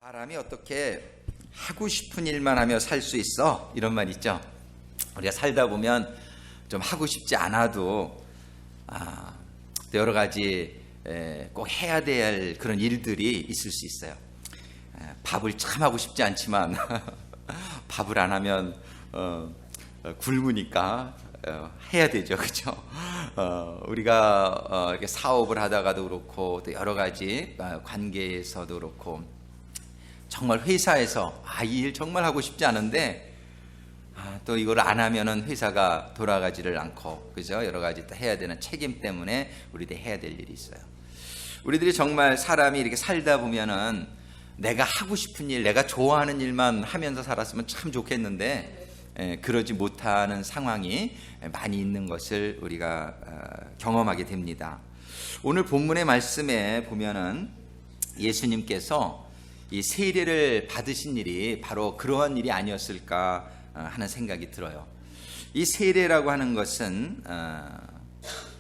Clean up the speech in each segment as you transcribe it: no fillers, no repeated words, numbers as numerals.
사람이 어떻게 하고 싶은 일만 하며 살 수 있어? 이런 말 있죠. 우리가 살다 보면 좀 하고 싶지 않아도 또 여러 가지 꼭 해야 될 그런 일들이 있을 수 있어요. 밥을 참 하고 싶지 않지만 밥을 안 하면 굶으니까 해야 되죠, 그렇죠? 우리가 이렇게 사업을 하다가도 그렇고 또 여러 가지 관계에서도 그렇고 정말 회사에서 이 일 정말 하고 싶지 않은데 또 이걸 안 하면은 회사가 돌아가지를 않고, 그죠? 여러 가지 또 해야 되는 책임 때문에 우리들이 해야 될 일이 있어요. 우리들이 정말 사람이 이렇게 살다 보면은 내가 하고 싶은 일, 내가 좋아하는 일만 하면서 살았으면 참 좋겠는데 그러지 못하는 상황이 많이 있는 것을 우리가 경험하게 됩니다. 오늘 본문의 말씀에 보면은 예수님께서 이 세례를 받으신 일이 바로 그러한 일이 아니었을까 하는 생각이 들어요. 이 세례라고 하는 것은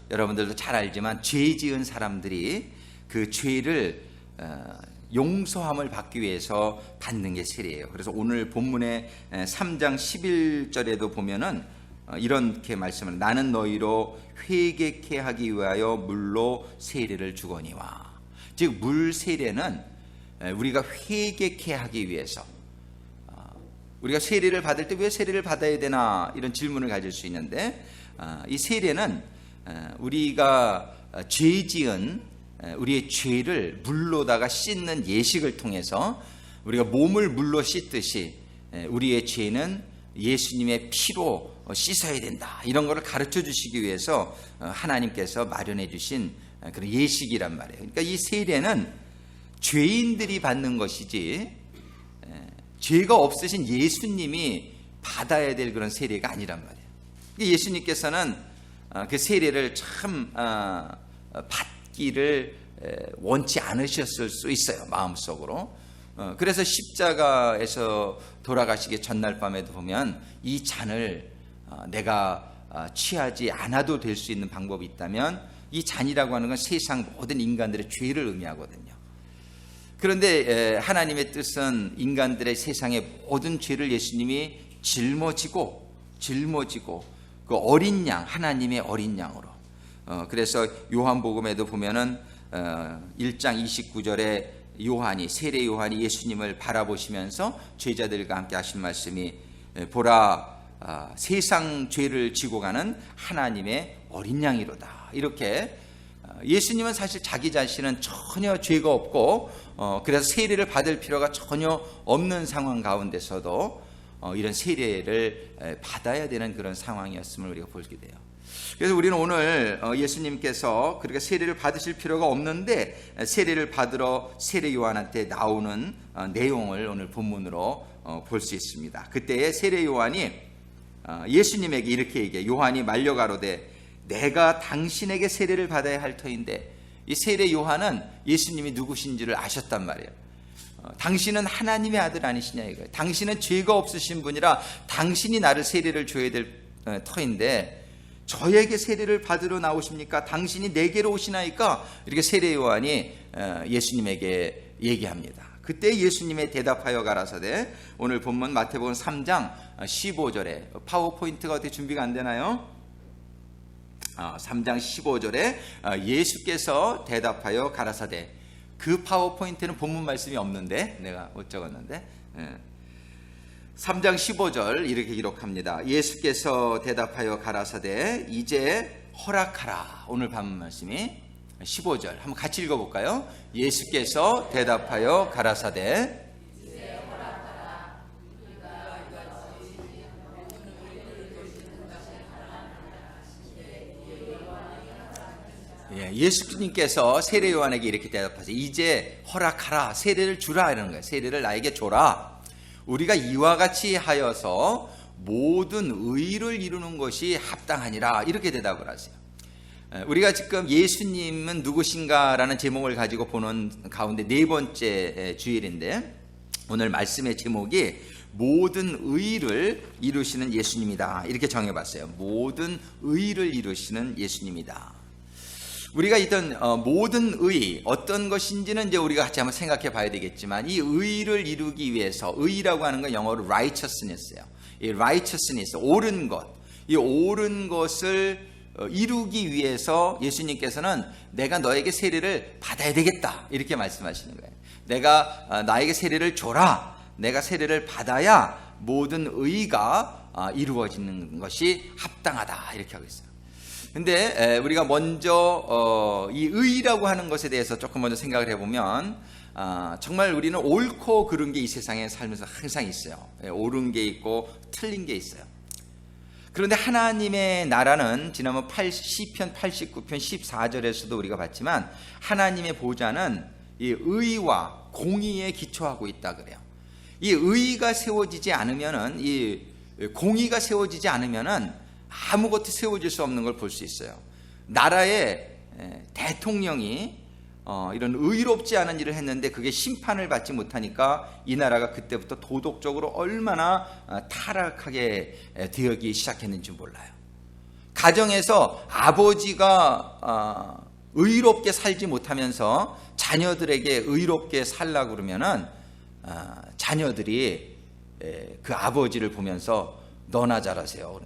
여러분들도 잘 알지만 죄 지은 사람들이 그 죄를 용서함을 받기 위해서 받는 게 세례예요. 그래서 오늘 본문의 3장 11절에도 보면은 이렇게 말씀을, 나는 너희로 회개케 하기 위하여 물로 세례를 주거니와. 즉 물 세례는 우리가 회개케 하기 위해서, 우리가 세례를 받을 때 왜 세례를 받아야 되나 이런 질문을 가질 수 있는데, 이 세례는 우리가 죄 지은 우리의 죄를 물로다가 씻는 예식을 통해서 우리가 몸을 물로 씻듯이 우리의 죄는 예수님의 피로 씻어야 된다, 이런 것을 가르쳐 주시기 위해서 하나님께서 마련해 주신 그런 예식이란 말이에요. 그러니까 이 세례는 죄인들이 받는 것이지 죄가 없으신 예수님이 받아야 될 그런 세례가 아니란 말이에요. 예수님께서는 그 세례를 참 받기를 원치 않으셨을 수 있어요, 마음속으로. 그래서 십자가에서 돌아가시기 전날 밤에도 보면 이 잔을 내가 취하지 않아도 될 수 있는 방법이 있다면 이 잔이라고 하는 건 세상 모든 인간들의 죄를 의미하거든요. 그런데 하나님의 뜻은 인간들의 세상의 모든 죄를 예수님이 짊어지고 그 어린 양, 하나님의 어린 양으로. 그래서 요한복음에도 보면은 1장 29절에 요한이, 세례 요한이 예수님을 바라보시면서 제자들과 함께 하신 말씀이, 보라, 세상 죄를 지고 가는 하나님의 어린 양이로다. 이렇게 예수님은 사실 자기 자신은 전혀 죄가 없고 그래서 세례를 받을 필요가 전혀 없는 상황 가운데서도 이런 세례를 받아야 되는 그런 상황이었음을 우리가 보게 돼요. 그래서 우리는 오늘 예수님께서 그렇게 세례를 받으실 필요가 없는데 세례를 받으러 세례 요한한테 나오는 내용을 오늘 본문으로 볼 수 있습니다. 그때에 세례 요한이 예수님에게 이렇게 얘기해요. 요한이 말려 가로되 내가 당신에게 세례를 받아야 할 터인데, 이 세례 요한은 예수님이 누구신지를 아셨단 말이에요. 당신은 하나님의 아들 아니시냐 이거예요. 당신은 죄가 없으신 분이라 당신이 나를 세례를 줘야 될 터인데 저에게 세례를 받으러 나오십니까? 당신이 내게로 오시나이까? 이렇게 세례 요한이 예수님에게 얘기합니다. 그때 예수님의 대답하여 가라사대, 오늘 본문 마태복음 3장 15절에 파워포인트가 어떻게 준비가 안 되나요? 3장 15절에 예수께서 대답하여 가라사대, 그 파워포인트는 본문 말씀이 없는데 내가 못 적었는데 3장 15절 이렇게 기록합니다. 예수께서 대답하여 가라사대 이제 허락하라. 오늘 본문 말씀이 15절 한번 같이 읽어볼까요? 예수께서 대답하여 가라사대 예수님께서 세례 요한에게 이렇게 대답하세요. 이제 허락하라, 세례를 주라 이러는 거예요. 세례를 나에게 줘라. 우리가 이와 같이 하여서 모든 의를 이루는 것이 합당하니라, 이렇게 대답을 하세요. 우리가 지금 예수님은 누구신가라는 제목을 가지고 보는 가운데 네 번째 주일인데, 오늘 말씀의 제목이 모든 의를 이루시는 예수님이다, 이렇게 정해봤어요. 모든 의를 이루시는 예수님이다. 우리가 있던 모든 의 어떤 것인지는 이제 우리가 같이 한번 생각해 봐야 되겠지만, 이 의를 이루기 위해서, 의라고 하는 건 영어로 righteousness예요. 이 righteousness, 옳은 것, 이 옳은 것을 이루기 위해서 예수님께서는 내가 너에게 세례를 받아야 되겠다 이렇게 말씀하시는 거예요. 내가 나에게 세례를 줘라. 내가 세례를 받아야 모든 의가 이루어지는 것이 합당하다 이렇게 하고 있어요. 근데 우리가 먼저 이 의라고 하는 것에 대해서 조금 먼저 생각을 해보면, 정말 우리는 옳고 그른 게 이 세상에 살면서 항상 있어요. 옳은 게 있고 틀린 게 있어요. 그런데 하나님의 나라는 지난번 시편 89편 14절에서도 우리가 봤지만, 하나님의 보좌는 이 의와 공의에 기초하고 있다 그래요. 이 의가 세워지지 않으면은, 이 공의가 세워지지 않으면은 아무것도 세워질 수 없는 걸 볼 수 있어요. 나라의 대통령이 이런 의롭지 않은 일을 했는데 그게 심판을 받지 못하니까 이 나라가 그때부터 도덕적으로 얼마나 타락하게 되기 시작했는지 몰라요. 가정에서 아버지가 의롭게 살지 못하면서 자녀들에게 의롭게 살라고 그러면은 자녀들이 그 아버지를 보면서 너나 잘하세요.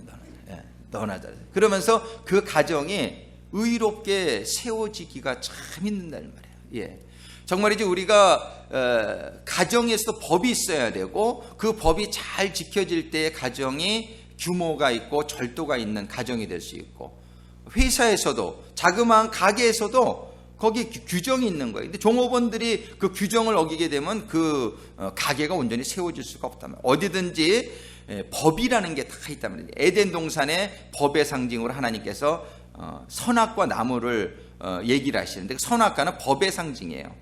너나 잘하세요. 그러면서 그 가정이 의롭게 세워지기가 참 힘든다는 말이에요. 예. 정말이죠. 우리가 가정에서도 법이 있어야 되고, 그 법이 잘 지켜질 때 가정이 규모가 있고 절도가 있는 가정이 될 수 있고, 회사에서도, 자그마한 가게에서도 거기 규정이 있는 거예요. 근데 종업원들이 그 규정을 어기게 되면 그 가게가 온전히 세워질 수가 없단 말이에요. 어디든지 법이라는 게 다 있단 말이에요. 에덴 동산의 법의 상징으로 하나님께서 선악과 나무를 얘기를 하시는데, 선악과는 법의 상징이에요.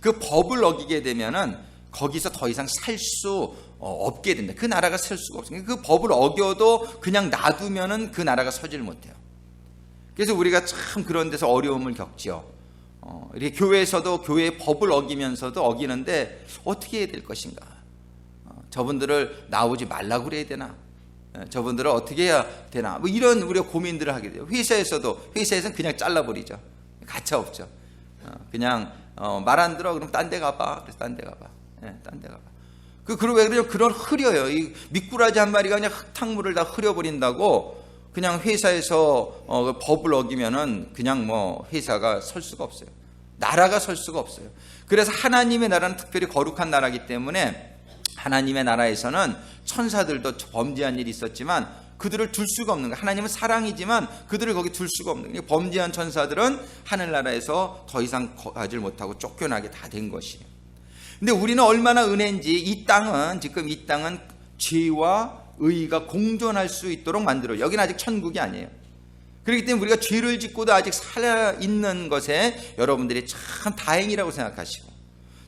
그 법을 어기게 되면은 거기서 더 이상 살 수 없게 된다. 그 나라가 살 수가 없어요. 그 법을 어겨도 그냥 놔두면은 그 나라가 서지를 못해요. 그래서 우리가 참 그런 데서 어려움을 겪지요. 이렇게 교회에서도 교회의 법을 어기면서도 어기는데 어떻게 해야 될 것인가? 저분들을 나오지 말라고 그래야 되나? 저분들을 어떻게 해야 되나? 뭐 이런 우리가 고민들을 하게 돼요. 회사에서는 그냥 잘라버리죠. 가차 없죠. 그냥 말 안 들어 그럼 딴 데 가봐. 그래서 딴 데 가봐. 딴 데 가봐. 그리고 왜 그러냐면 그런 흐려요. 이 미꾸라지 한 마리가 그냥 흙탕물을 다 흐려버린다고 그냥 회사에서 법을 어기면은 그냥 뭐 회사가 설 수가 없어요. 나라가 설 수가 없어요. 그래서 하나님의 나라는 특별히 거룩한 나라이기 때문에, 하나님의 나라에서는 천사들도 범죄한 일이 있었지만 그들을 둘 수가 없는 거예요. 하나님은 사랑이지만 그들을 거기 둘 수가 없는 거예요. 범죄한 천사들은 하늘나라에서 더 이상 가지 못하고 쫓겨나게 다 된 것이에요. 근데 우리는 얼마나 은혜인지, 이 땅은 죄와 의가 공존할 수 있도록 만들어요. 여기는 아직 천국이 아니에요. 그렇기 때문에 우리가 죄를 짓고도 아직 살아있는 것에 여러분들이 참 다행이라고 생각하시고,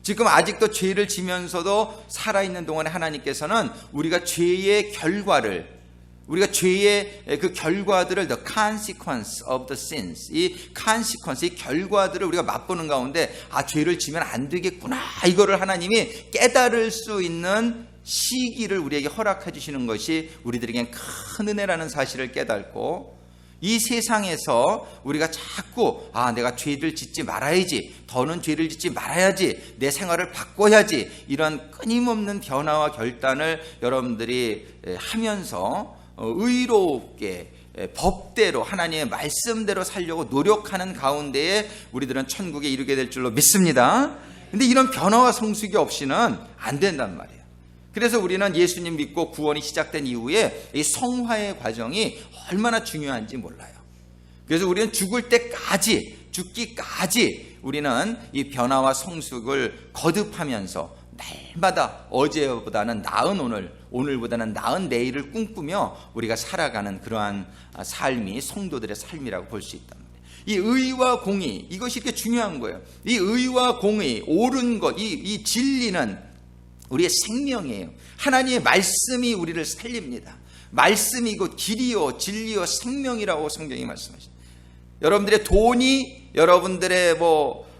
지금 아직도 죄를 지면서도 살아있는 동안에 하나님께서는 우리가 죄의 결과를, 우리가 죄의 그 결과들을, the consequence of the sins, 이 consequence, 이 결과들을 우리가 맛보는 가운데, 죄를 지면 안 되겠구나, 이거를 하나님이 깨달을 수 있는 시기를 우리에게 허락해 주시는 것이 우리들에겐 큰 은혜라는 사실을 깨닫고, 이 세상에서 우리가 자꾸 내가 죄를 짓지 말아야지, 더는 죄를 짓지 말아야지, 내 생활을 바꿔야지, 이런 끊임없는 변화와 결단을 여러분들이 하면서 의롭게 법대로 하나님의 말씀대로 살려고 노력하는 가운데에 우리들은 천국에 이르게 될 줄로 믿습니다. 근데 이런 변화와 성숙이 없이는 안 된단 말이에요. 그래서 우리는 예수님 믿고 구원이 시작된 이후에 이 성화의 과정이 얼마나 중요한지 몰라요. 그래서 우리는 죽기까지 우리는 이 변화와 성숙을 거듭하면서 날마다 어제보다는 나은 오늘보다는 나은 내일을 꿈꾸며 우리가 살아가는 그러한 삶이 성도들의 삶이라고 볼 수 있단 말이에요. 이 의와 공의, 이것이 이렇게 중요한 거예요. 이 의와 공의, 옳은 것, 이 진리는 우리의 생명이에요. 하나님의 말씀이 우리를 살립니다. 말씀이 곧 길이요 진리요 생명이라고 성경이 말씀하십니다. 여러분들의 돈이, 여러분들의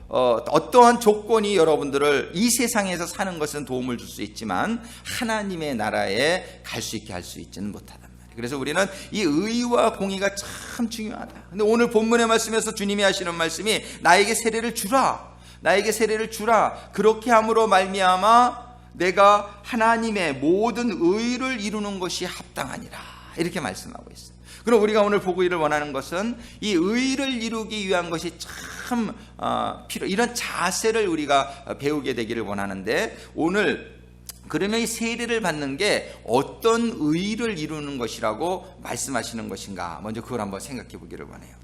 어떠한 조건이 여러분들을 이 세상에서 사는 것은 도움을 줄 수 있지만 하나님의 나라에 갈 수 있게 할 수 있지는 못하단 말이에요. 그래서 우리는 이 의와 공의가 참 중요하다. 근데 오늘 본문의 말씀에서 주님이 하시는 말씀이 나에게 세례를 주라. 나에게 세례를 주라. 그렇게 함으로 말미암아 내가 하나님의 모든 의를 이루는 것이 합당하니라. 이렇게 말씀하고 있어요. 그럼 우리가 오늘 보기를 원하는 것은 이 의를 이루기 위한 것이 참 이런 자세를 우리가 배우게 되기를 원하는데, 오늘 그러면 이 세례를 받는 게 어떤 의를 이루는 것이라고 말씀하시는 것인가, 먼저 그걸 한번 생각해 보기를 원해요.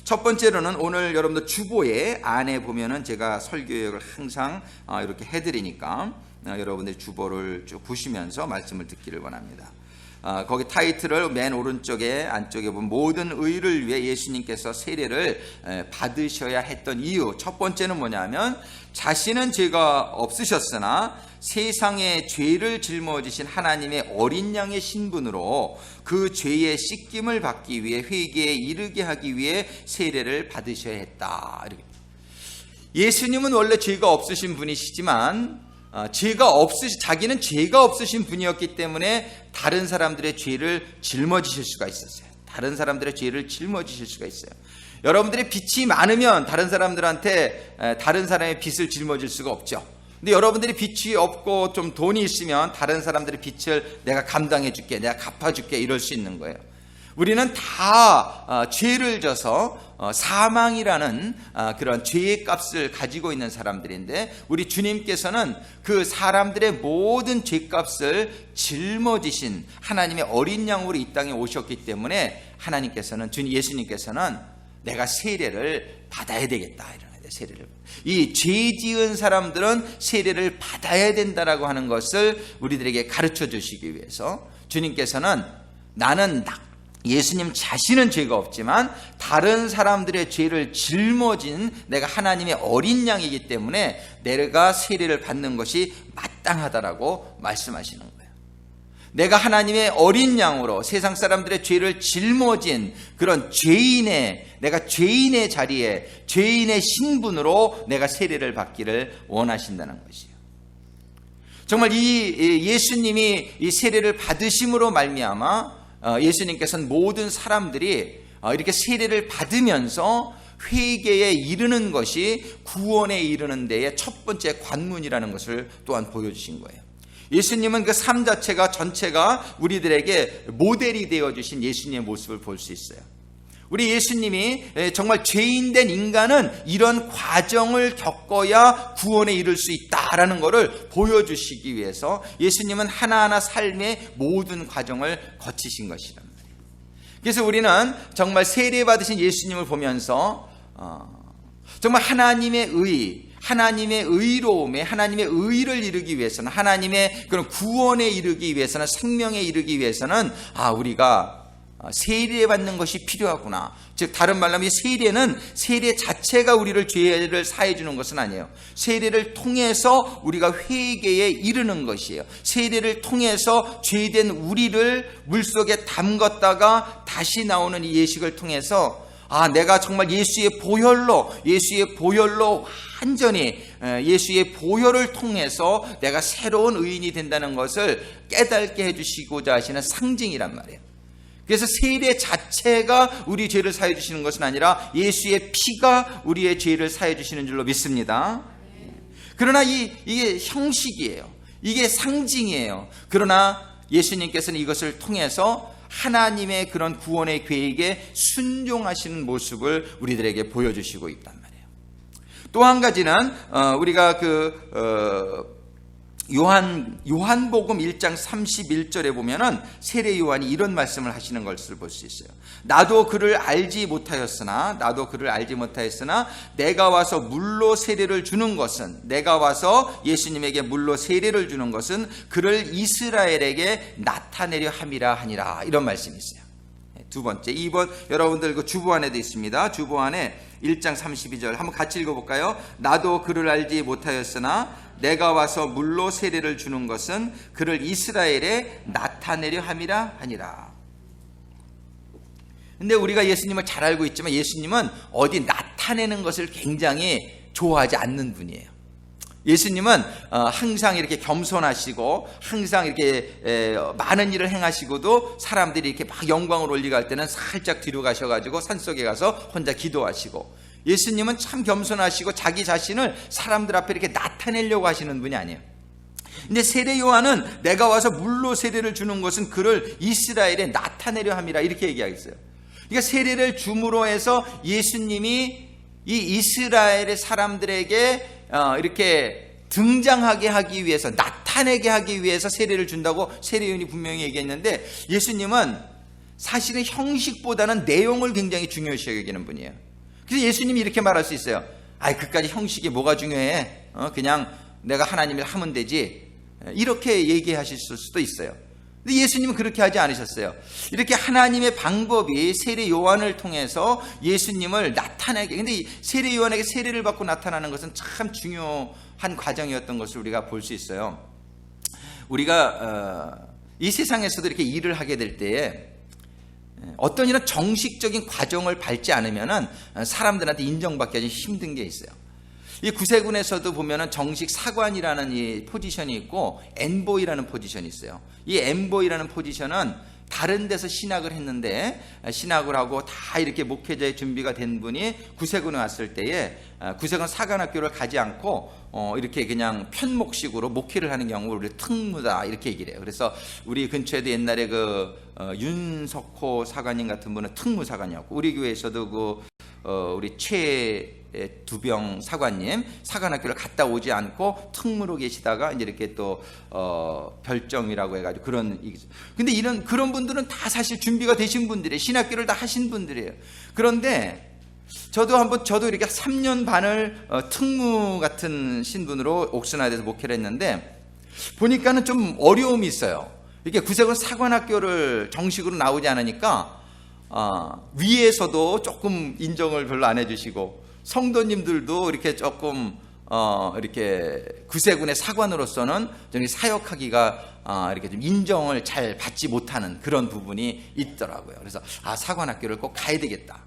첫 번째로는 오늘 여러분들 주보에 안에 보면은 제가 설교역을 항상 이렇게 해드리니까 여러분들 주보를 쭉 보시면서 말씀을 듣기를 원합니다. 거기 타이틀을 맨 오른쪽에 안쪽에 보면 모든 의를 위해 예수님께서 세례를 받으셔야 했던 이유, 첫 번째는 뭐냐면 자신은 죄가 없으셨으나 세상의 죄를 짊어지신 하나님의 어린 양의 신분으로 그 죄의 씻김을 받기 위해 회개에 이르게 하기 위해 세례를 받으셔야 했다. 예수님은 원래 죄가 없으신 분이시지만 자기는 죄가 없으신 분이었기 때문에 다른 사람들의 죄를 짊어지실 수가 있었어요. 다른 사람들의 죄를 짊어지실 수가 있어요. 여러분들의 빚이 많으면 다른 사람들한테 다른 사람의 빚을 짊어질 수가 없죠. 근데 여러분들이 빚이 없고 좀 돈이 있으면 다른 사람들의 빚을 내가 감당해 줄게, 내가 갚아 줄게, 이럴 수 있는 거예요. 우리는 다 죄를 져서 사망이라는 그런 죄의 값을 가지고 있는 사람들인데, 우리 주님께서는 그 사람들의 모든 죄값을 짊어지신 하나님의 어린 양으로 이 땅에 오셨기 때문에 예수님께서는 내가 세례를 받아야 되겠다, 이런 세례를. 이 죄 지은 사람들은 세례를 받아야 된다라고 하는 것을 우리들에게 가르쳐 주시기 위해서 주님께서는 예수님 자신은 죄가 없지만 다른 사람들의 죄를 짊어진 내가 하나님의 어린 양이기 때문에 내가 세례를 받는 것이 마땅하다라고 말씀하시는 거예요. 내가 하나님의 어린 양으로 세상 사람들의 죄를 짊어진 그런 내가 죄인의 자리에 죄인의 신분으로 내가 세례를 받기를 원하신다는 것이에요. 정말 이 예수님이 이 세례를 받으심으로 말미암아 예수님께서는 모든 사람들이 이렇게 세례를 받으면서 회개에 이르는 것이 구원에 이르는 데의 첫 번째 관문이라는 것을 또한 보여주신 거예요. 예수님은 그 삶 전체가 우리들에게 모델이 되어주신 예수님의 모습을 볼 수 있어요. 우리 예수님이 정말 죄인된 인간은 이런 과정을 겪어야 구원에 이를 수 있다라는 것을 보여주시기 위해서 예수님은 하나하나 삶의 모든 과정을 거치신 것이란 말이에요. 그래서 우리는 정말 세례받으신 예수님을 보면서 정말 하나님의 의로움에 하나님의 의를 이루기 위해서는, 하나님의 그런 구원에 이르기 위해서는, 생명에 이르기 위해서는 우리가 세례받는 것이 필요하구나. 즉 다른 말로 하면 세례는 세례 자체가 우리를 죄를 사해 주는 것은 아니에요. 세례를 통해서 우리가 회개에 이르는 것이에요. 세례를 통해서 죄된 우리를 물속에 담갔다가 다시 나오는 이 예식을 통해서 내가 정말 예수의 보혈로 완전히 예수의 보혈을 통해서 내가 새로운 의인이 된다는 것을 깨닫게 해주시고자 하시는 상징이란 말이에요. 그래서 세례 자체가 우리 죄를 사해 주시는 것은 아니라 예수의 피가 우리의 죄를 사해 주시는 줄로 믿습니다. 그러나 이게 형식이에요. 이게 상징이에요. 그러나 예수님께서는 이것을 통해서 하나님의 그런 구원의 계획에 순종하시는 모습을 우리들에게 보여주시고 있단 말이에요. 또 한 가지는 우리가 요한복음 1장 31절에 보면은 세례 요한이 이런 말씀을 하시는 것을 볼 수 있어요. 나도 그를 알지 못하였으나 내가 와서 물로 세례를 주는 것은, 내가 와서 예수님에게 물로 세례를 주는 것은 그를 이스라엘에게 나타내려 함이라 하니라, 이런 말씀이 있어요. 두 번째, 2번 여러분들 그 주보 안에도 있습니다. 주보 안에 1장 32절 한번 같이 읽어볼까요? 나도 그를 알지 못하였으나 내가 와서 물로 세례를 주는 것은 그를 이스라엘에 나타내려 함이라 하니라. 근데 우리가 예수님을 잘 알고 있지만 예수님은 어디 나타내는 것을 굉장히 좋아하지 않는 분이에요. 예수님은 항상 이렇게 겸손하시고 항상 이렇게 많은 일을 행하시고도 사람들이 이렇게 막 영광을 올리고 할 때는 살짝 뒤로 가셔가지고 산속에 가서 혼자 기도하시고, 예수님은 참 겸손하시고 자기 자신을 사람들 앞에 이렇게 나타내려고 하시는 분이 아니에요. 근데 세례 요한은 내가 와서 물로 세례를 주는 것은 그를 이스라엘에 나타내려 함이라 이렇게 얘기하겠어요. 그러니까 세례를 줌으로 해서 예수님이 이 이스라엘의 사람들에게 이렇게 등장하게 하기 위해서, 나타내게 하기 위해서 세례를 준다고 세례요한이 분명히 얘기했는데, 예수님은 사실은 형식보다는 내용을 굉장히 중요시 여기는 분이에요. 그래서 예수님이 이렇게 말할 수 있어요. 그까지 형식이 뭐가 중요해? 그냥 내가 하나님을 하면 되지. 이렇게 얘기하실 수도 있어요. 근데 예수님은 그렇게 하지 않으셨어요. 이렇게 하나님의 방법이 세례 요한을 통해서 예수님을 나타내게. 근데 이 세례 요한에게 세례를 받고 나타나는 것은 참 중요한 과정이었던 것을 우리가 볼 수 있어요. 우리가 이 세상에서도 이렇게 일을 하게 될 때에 어떤 이런 정식적인 과정을 밟지 않으면은 사람들한테 인정받기 아주 힘든 게 있어요. 이 구세군에서도 보면은 정식 사관이라는 이 포지션이 있고 엔보이라는 포지션이 있어요. 이 엔보이라는 포지션은 다른 데서 신학을 했는데 신학을 하고 다 이렇게 목회자의 준비가 된 분이 구세군에 왔을 때에 구세군 사관학교를 가지 않고 이렇게 그냥 편목식으로 목회를 하는 경우를 우리 특무다 이렇게 얘기를 해요. 그래서 우리 근처에도 옛날에 윤석호 사관님 같은 분은 특무사관이었고, 우리 교회에서도 우리 최두병 사관님 사관학교를 갔다 오지 않고 특무로 계시다가 이제 이렇게 또 별정이라고 해가지고 그런. 근데 그런 분들은 다 사실 준비가 되신 분들이에요. 신학교를 다 하신 분들이에요. 그런데 저도 이렇게 3년 반을 특무 같은 신분으로 옥스나드에서 목회를 했는데 보니까는 좀 어려움이 있어요. 이렇게 구세군 사관학교를 정식으로 나오지 않으니까 위에서도 조금 인정을 별로 안 해주시고, 성도님들도 이렇게 조금 이렇게 구세군의 사관으로서는 좀 사역하기가 이렇게 좀 인정을 잘 받지 못하는 그런 부분이 있더라고요. 그래서 사관학교를 꼭 가야 되겠다.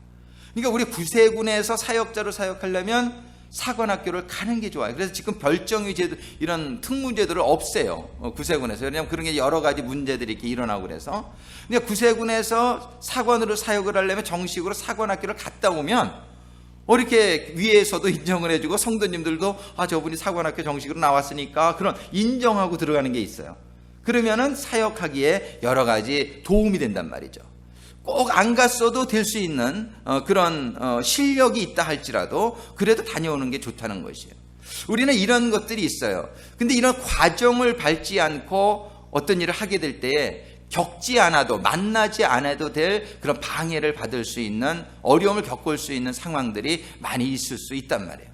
그러니까 우리 구세군에서 사역자로 사역하려면 사관학교를 가는 게 좋아요. 그래서 지금 별정의 제도, 이런 특무제도를 없애요, 구세군에서. 왜냐하면 그런 게 여러 가지 문제들이 이렇게 일어나고 그래서. 그러니까 구세군에서 사관으로 사역을 하려면 정식으로 사관학교를 갔다 오면 이렇게 위에서도 인정을 해주고 성도님들도 저분이 사관학교 정식으로 나왔으니까 그런 인정하고 들어가는 게 있어요. 그러면은 사역하기에 여러 가지 도움이 된단 말이죠. 꼭 안 갔어도 될 수 있는 그런 실력이 있다 할지라도 그래도 다녀오는 게 좋다는 것이에요. 우리는 이런 것들이 있어요. 근데 이런 과정을 밟지 않고 어떤 일을 하게 될 때에 겪지 않아도, 만나지 않아도 될 그런 방해를 받을 수 있는, 어려움을 겪을 수 있는 상황들이 많이 있을 수 있단 말이에요.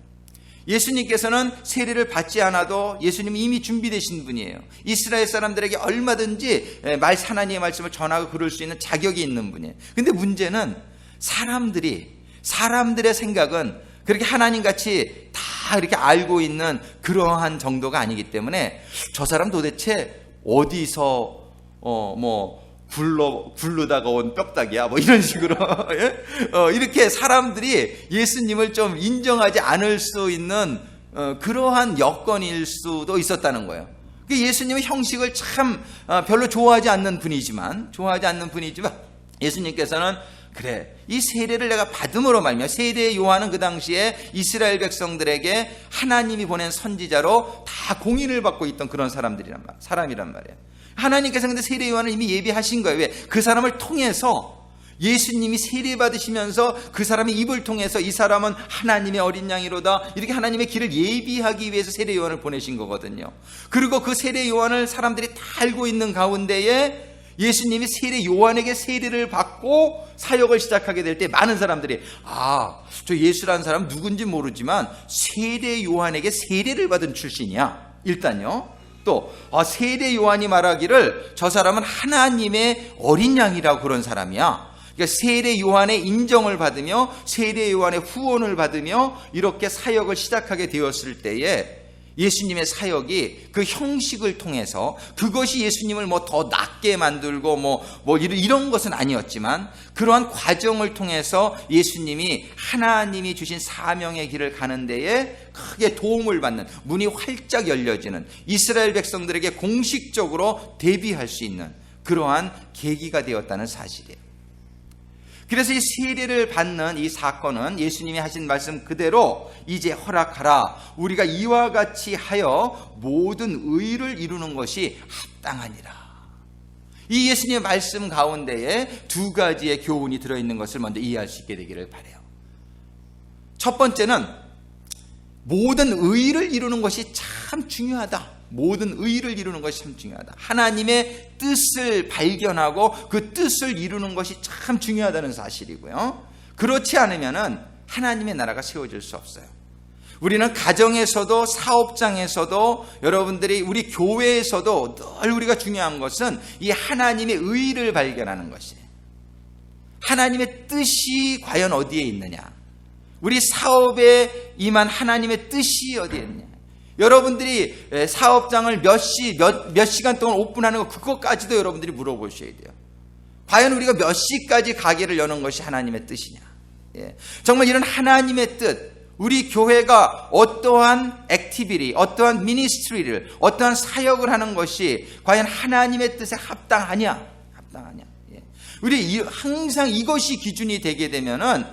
예수님께서는 세례를 받지 않아도 예수님이 이미 준비되신 분이에요. 이스라엘 사람들에게 얼마든지 하나님의 말씀을 전하고 그럴 수 있는 자격이 있는 분이에요. 근데 문제는 사람들의 생각은 그렇게 하나님같이 다 이렇게 알고 있는 그러한 정도가 아니기 때문에 저 사람 도대체 어디서 굴르다가 온 뼈다귀야 이런 식으로 이렇게 사람들이 예수님을 좀 인정하지 않을 수 있는 그러한 여건일 수도 있었다는 거예요. 예수님은 형식을 참 별로 좋아하지 않는 분이지만 예수님께서는 그래, 이 세례를 내가 받음으로 말미암아, 세례 요한은 그 당시에 이스라엘 백성들에게 하나님이 보낸 선지자로 다 공인을 받고 있던 그런 사람이란 말이에요. 하나님께서 근데 세례 요한을 이미 예비하신 거예요. 왜? 그 사람을 통해서 예수님이 세례 받으시면서 그 사람의 입을 통해서 이 사람은 하나님의 어린 양이로다, 이렇게 하나님의 길을 예비하기 위해서 세례 요한을 보내신 거거든요. 그리고 그 세례 요한을 사람들이 다 알고 있는 가운데에 예수님이 세례 요한에게 세례를 받고 사역을 시작하게 될 때 많은 사람들이 저 예수라는 사람 누군지 모르지만 세례 요한에게 세례를 받은 출신이야. 일단요. 또 세례 요한이 말하기를 저 사람은 하나님의 어린 양이라고 그런 사람이야. 그러니까 세례 요한의 인정을 받으며 세례 요한의 후원을 받으며 이렇게 사역을 시작하게 되었을 때에 예수님의 사역이 그 형식을 통해서 그것이 예수님을 뭐 더 낫게 만들고 뭐 이런 것은 아니었지만 그러한 과정을 통해서 예수님이 하나님이 주신 사명의 길을 가는 데에 크게 도움을 받는, 문이 활짝 열려지는, 이스라엘 백성들에게 공식적으로 데뷔할 수 있는 그러한 계기가 되었다는 사실이에요. 그래서 이 세례를 받는 이 사건은 예수님이 하신 말씀 그대로 이제 허락하라, 우리가 이와 같이 하여 모든 의를 이루는 것이 합당하니라. 이 예수님의 말씀 가운데에 두 가지의 교훈이 들어있는 것을 먼저 이해할 수 있게 되기를 바라요. 첫 번째는 모든 의를 이루는 것이 참 중요하다. 모든 의를 이루는 것이 참 중요하다. 하나님의 뜻을 발견하고 그 뜻을 이루는 것이 참 중요하다는 사실이고요. 그렇지 않으면은 하나님의 나라가 세워질 수 없어요. 우리는 가정에서도 사업장에서도 여러분들이 우리 교회에서도 늘 우리가 중요한 것은 이 하나님의 의를 발견하는 것이에요. 하나님의 뜻이 과연 어디에 있느냐? 우리 사업에 임한 하나님의 뜻이 어디에 있느냐? 여러분들이 사업장을 몇 시간 동안 오픈하는 거, 그것까지도 여러분들이 물어보셔야 돼요. 과연 우리가 몇 시까지 가게를 여는 것이 하나님의 뜻이냐? 예. 정말 이런 하나님의 뜻, 우리 교회가 어떠한 액티비티, 어떠한 미니스트리를, 어떠한 사역을 하는 것이 과연 하나님의 뜻에 합당하냐? 예. 우리 항상 이것이 기준이 되게 되면은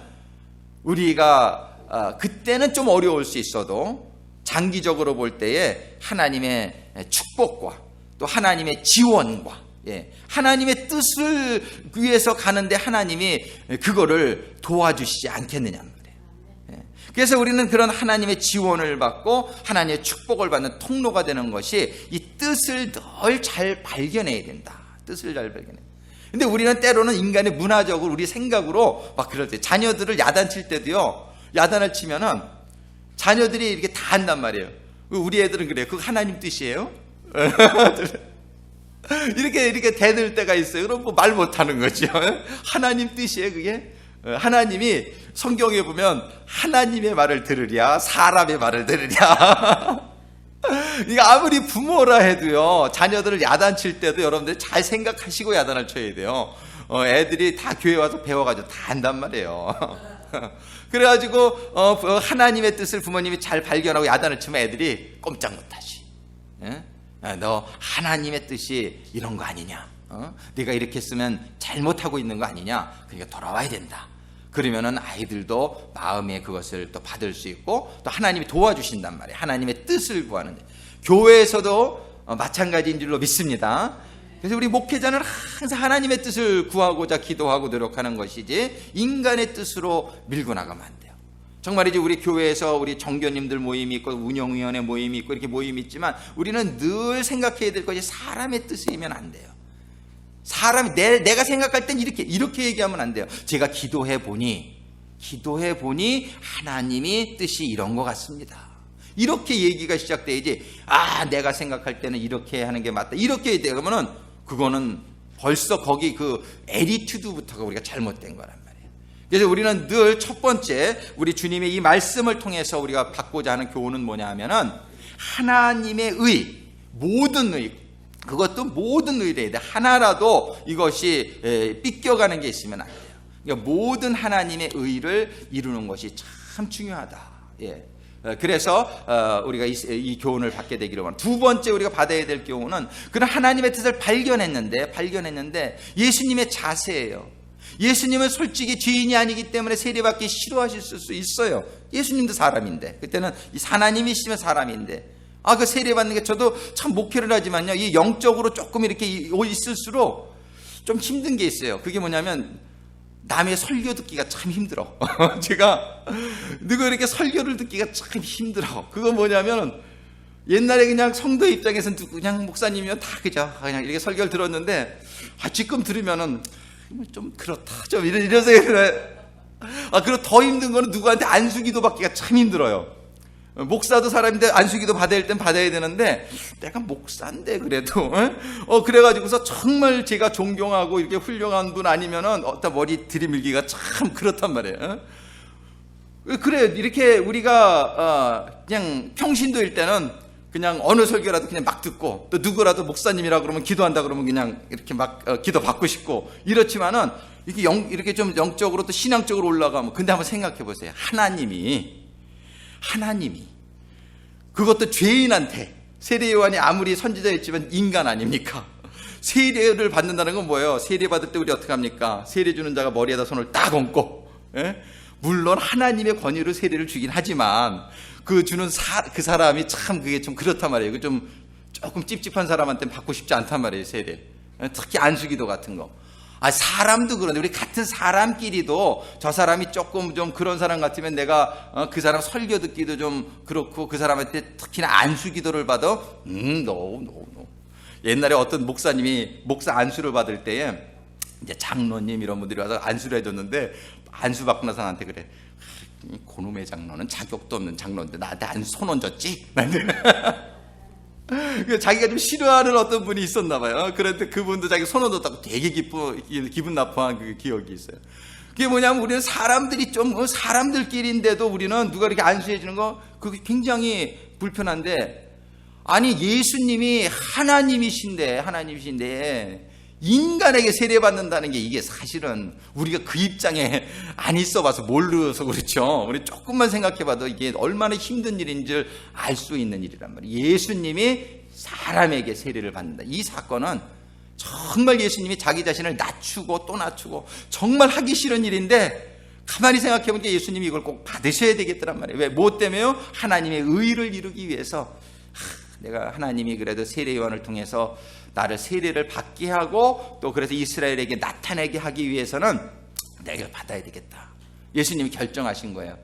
우리가 그때는 좀 어려울 수 있어도 장기적으로 볼 때에 하나님의 축복과 또 하나님의 지원과, 하나님의 뜻을 위해서 가는데 하나님이 그거를 도와주시지 않겠느냐는 거예요. 그래서 우리는 그런 하나님의 지원을 받고 하나님의 축복을 받는 통로가 되는 것이 이 뜻을 늘 잘 발견해야 된다. 뜻을 잘 발견해. 근데 우리는 때로는 인간의 문화적으로 우리 생각으로 막 그럴 때 자녀들을 야단칠 때도요, 야단을 치면은 자녀들이 이렇게 다 한단 말이에요. 우리 애들은 그래요. 그거 하나님 뜻이에요? 이렇게 대들 때가 있어요. 그럼 뭐 말 못하는 거죠. 하나님 뜻이에요, 그게? 하나님이 성경에 보면 하나님의 말을 들으랴, 사람의 말을 들으랴. 그러니까 아무리 부모라 해도요, 자녀들을 야단칠 때도 여러분들 잘 생각하시고 야단을 쳐야 돼요. 애들이 다 교회 와서 배워가지고 다 한단 말이에요. 그래가지고 하나님의 뜻을 부모님이 잘 발견하고 야단을 치면 애들이 꼼짝 못하지. 너 하나님의 뜻이 이런 거 아니냐? 네가 이렇게 쓰면 잘못하고 있는 거 아니냐? 그러니까 돌아와야 된다. 그러면은 아이들도 마음에 그것을 또 받을 수 있고 또 하나님이 도와주신단 말이에요. 하나님의 뜻을 구하는. 교회에서도 마찬가지인 줄로 믿습니다. 그래서 우리 목회자는 항상 하나님의 뜻을 구하고자 기도하고 노력하는 것이지 인간의 뜻으로 밀고 나가면 안 돼요. 정말이지 우리 교회에서 우리 정교님들 모임이 있고 운영위원회 모임이 있고 이렇게 모임이 있지만 우리는 늘 생각해야 될 것이 사람의 뜻이면 안 돼요. 사람이 내가 생각할 땐 이렇게 얘기하면 안 돼요. 제가 기도해 보니 하나님이 뜻이 이런 것 같습니다. 이렇게 얘기가 시작돼야지. 내가 생각할 때는 이렇게 하는 게 맞다. 이렇게 되면은 그거는 벌써 거기 그 애티튜드부터가 우리가 잘못된 거란 말이에요. 그래서 우리는 늘 첫 번째 우리 주님의 이 말씀을 통해서 우리가 받고자 하는 교훈은 뭐냐 하면은 하나님의 의, 모든 의, 그것도 모든 의래야 돼. 하나라도 이것이 삐껴가는 게 있으면 안 돼요. 그러니까 모든 하나님의 의를 이루는 것이 참 중요하다. 그래서 우리가 이 교훈을 받게 되기로 합니다. 두 번째 우리가 받아야 될 교훈은 그런 하나님의 뜻을 발견했는데 예수님의 자세예요. 예수님은 솔직히 죄인이 아니기 때문에 세례받기 싫어하실 수 있어요. 예수님도 사람인데, 그때는 하나님이시면 사람인데, 그 세례받는 게 저도 참 목회를 하지만요, 이 영적으로 조금 이렇게 있을수록 좀 힘든 게 있어요. 그게 뭐냐면 남의 설교 듣기가 참 힘들어. 제가 누가 이렇게 설교를 듣기가 참 힘들어. 그건 뭐냐면 옛날에 그냥 성도 입장에서는 그냥 목사님이면 다 그냥 이렇게 설교를 들었는데 지금 들으면은 좀 그렇다. 좀 이런 생각이 들어요. 그리고 더 힘든 거는 누구한테 안수기도 받기가 참 힘들어요. 목사도 사람인데 안수기도 받아야 땐 받아야 되는데 내가 목사인데 그래도 그래가지고서 정말 제가 존경하고 이렇게 훌륭한 분 아니면은 어떤 머리 들이밀기가 참 그렇단 말이에요. 그래 이렇게 우리가 그냥 평신도일 때는 그냥 어느 설교라도 그냥 막 듣고, 또 누구라도 목사님이라 그러면 기도한다 그러면 그냥 이렇게 막 기도 받고 싶고 이렇지만은 이렇게 좀 영적으로 또 신앙적으로 올라가면, 근데 한번 생각해 보세요. 하나님이 그것도 죄인한테, 세례 요한이 아무리 선지자였지만 인간 아닙니까? 세례를 받는다는 건 뭐예요? 세례 받을 때 우리 어떻게 합니까? 세례 주는 자가 머리에다 손을 딱 얹고, 물론 하나님의 권위로 세례를 주긴 하지만 그 주는 그 사람이 참 그게 좀 그렇단 말이에요. 좀 조금 찝찝한 사람한테는 받고 싶지 않단 말이에요, 세례. 특히 안수기도 같은 거. 사람도 그런데, 우리 같은 사람끼리도 저 사람이 조금 좀 그런 사람 같으면 내가 그 사람 설교 듣기도 좀 그렇고, 그 사람한테 특히나 안수기도를 받아. no. 옛날에 어떤 목사님이 목사 안수를 받을 때에 이제 장로님 이런 분들이 와서 안수를 해줬는데, 안수 받고 나서 나한테 그래. 고놈의 장로는 자격도 없는 장로인데 나한테 안수 손 얹었지? 자기가 좀 싫어하는 어떤 분이 있었나 봐요. 그런데 그분도 자기 손 얹었다고 되게 기분 나빠한 그 기억이 있어요. 그게 뭐냐면, 우리는 사람들이 좀 사람들끼리인데도 우리는 누가 이렇게 안수해 주는 거 그게 굉장히 불편한데, 아니 예수님이 하나님이신데 인간에게 세례받는다는 게, 이게 사실은 우리가 그 입장에 안 있어봐서 모르서 그렇죠. 우리 조금만 생각해봐도 이게 얼마나 힘든 일인 줄 알 수 있는 일이란 말이에요. 예수님이 사람에게 세례를 받는다. 이 사건은 정말 예수님이 자기 자신을 낮추고 또 낮추고 정말 하기 싫은 일인데, 가만히 생각해보니까 예수님이 이걸 꼭 받으셔야 되겠더란 말이에요. 왜? 뭐 때문에요? 하나님의 의를 이루기 위해서. 내가 하나님이 그래도 세례 요한을 통해서 나를 세례를 받게 하고, 또 그래서 이스라엘에게 나타내게 하기 위해서는 내가 받아야 되겠다. 예수님이 결정하신 거예요.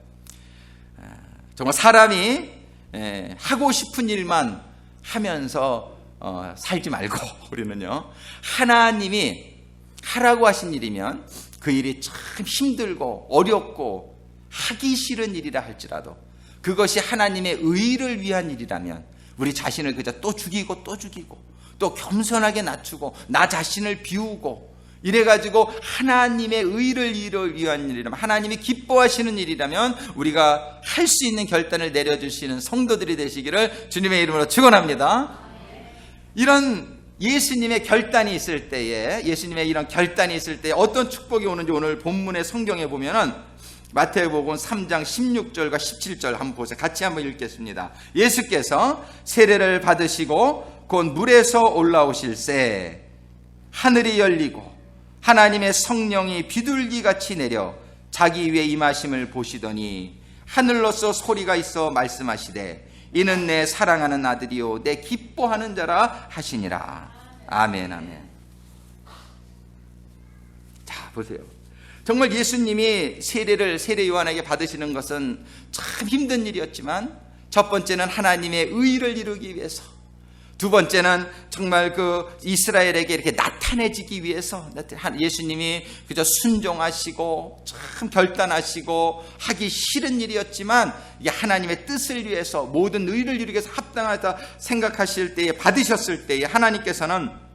정말 사람이 하고 싶은 일만 하면서 살지 말고, 우리는요, 하나님이 하라고 하신 일이면 그 일이 참 힘들고 어렵고 하기 싫은 일이라 할지라도, 그것이 하나님의 의를 위한 일이라면 우리 자신을 그저 또 죽이고 또 겸손하게 낮추고 나 자신을 비우고 이래가지고 하나님의 의를 위한 일이라면, 하나님이 기뻐하시는 일이라면 우리가 할 수 있는 결단을 내려주시는 성도들이 되시기를 주님의 이름으로 축원합니다. 이런 예수님의 결단이 있을 때에, 예수님의 이런 결단이 있을 때에 어떤 축복이 오는지 오늘 본문의 성경에 보면은 마태복음 3장 16절과 17절 한번 보세요. 같이 한번 읽겠습니다. 예수께서 세례를 받으시고 곧 물에서 올라오실새 하늘이 열리고 하나님의 성령이 비둘기같이 내려 자기 위에 임하심을 보시더니 하늘로서 소리가 있어 말씀하시되 이는 내 사랑하는 아들이요 내 기뻐하는 자라 하시니라. 아멘. 자, 보세요. 정말 예수님이 세례 요한에게 받으시는 것은 참 힘든 일이었지만, 첫 번째는 하나님의 의를 이루기 위해서, 두 번째는 정말 그 이스라엘에게 이렇게 나타내지기 위해서 예수님이 그저 순종하시고 참 결단하시고 하기 싫은 일이었지만, 이게 하나님의 뜻을 위해서 모든 의를 이루기 위해서 합당하다 생각하실 때에, 받으셨을 때에 하나님께서는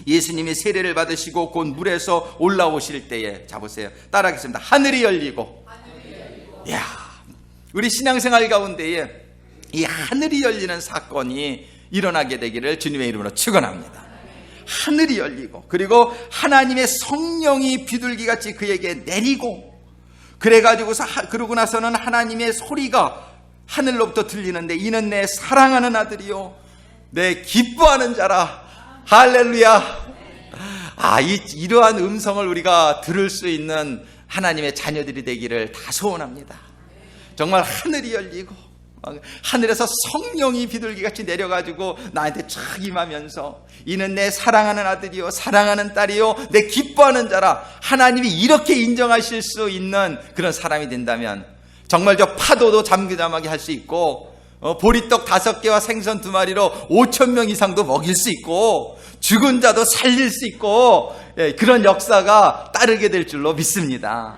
예수님이 세례를 받으시고 곧 물에서 올라오실 때에, 자 보세요, 따라하겠습니다. 하늘이 열리고. 이야, 우리 신앙생활 가운데에 이 하늘이 열리는 사건이 일어나게 되기를 주님의 이름으로 축원합니다. 하늘이 열리고, 그리고 하나님의 성령이 비둘기같이 그에게 내리고, 그래가지고서 그러고 나서는 하나님의 소리가 하늘로부터 들리는데 이는 내 사랑하는 아들이요 내 기뻐하는 자라. 할렐루야. 이러한 음성을 우리가 들을 수 있는 하나님의 자녀들이 되기를 다 소원합니다. 정말 하늘이 열리고 하늘에서 성령이 비둘기같이 내려가지고 나한테 촥 임하면서 이는 내 사랑하는 아들이요 사랑하는 딸이요 내 기뻐하는 자라. 하나님이 이렇게 인정하실 수 있는 그런 사람이 된다면 정말 저 파도도 잠잠하게 할 수 있고, 보리떡 5개와 생선 2마리로 5,000명 이상도 먹일 수 있고, 죽은 자도 살릴 수 있고, 그런 역사가 따르게 될 줄로 믿습니다.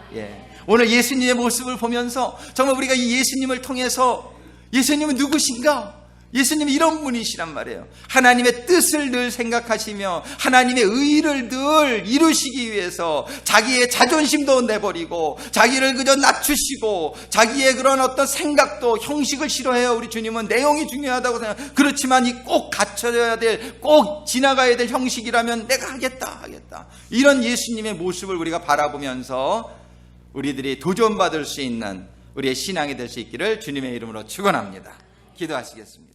오늘 예수님의 모습을 보면서 정말 우리가 이 예수님을 통해서, 예수님은 누구신가? 예수님이 이런 분이시란 말이에요. 하나님의 뜻을 늘 생각하시며 하나님의 의를 늘 이루시기 위해서 자기의 자존심도 내버리고 자기를 그저 낮추시고 자기의 그런 어떤 생각도, 형식을 싫어해요. 우리 주님은 내용이 중요하다고 생각해요. 그렇지만 이 꼭 갖춰져야 될, 꼭 지나가야 될 형식이라면 내가 하겠다. 이런 예수님의 모습을 우리가 바라보면서 우리들이 도전받을 수 있는 우리의 신앙이 될 수 있기를 주님의 이름으로 축원합니다. 기도하시겠습니다.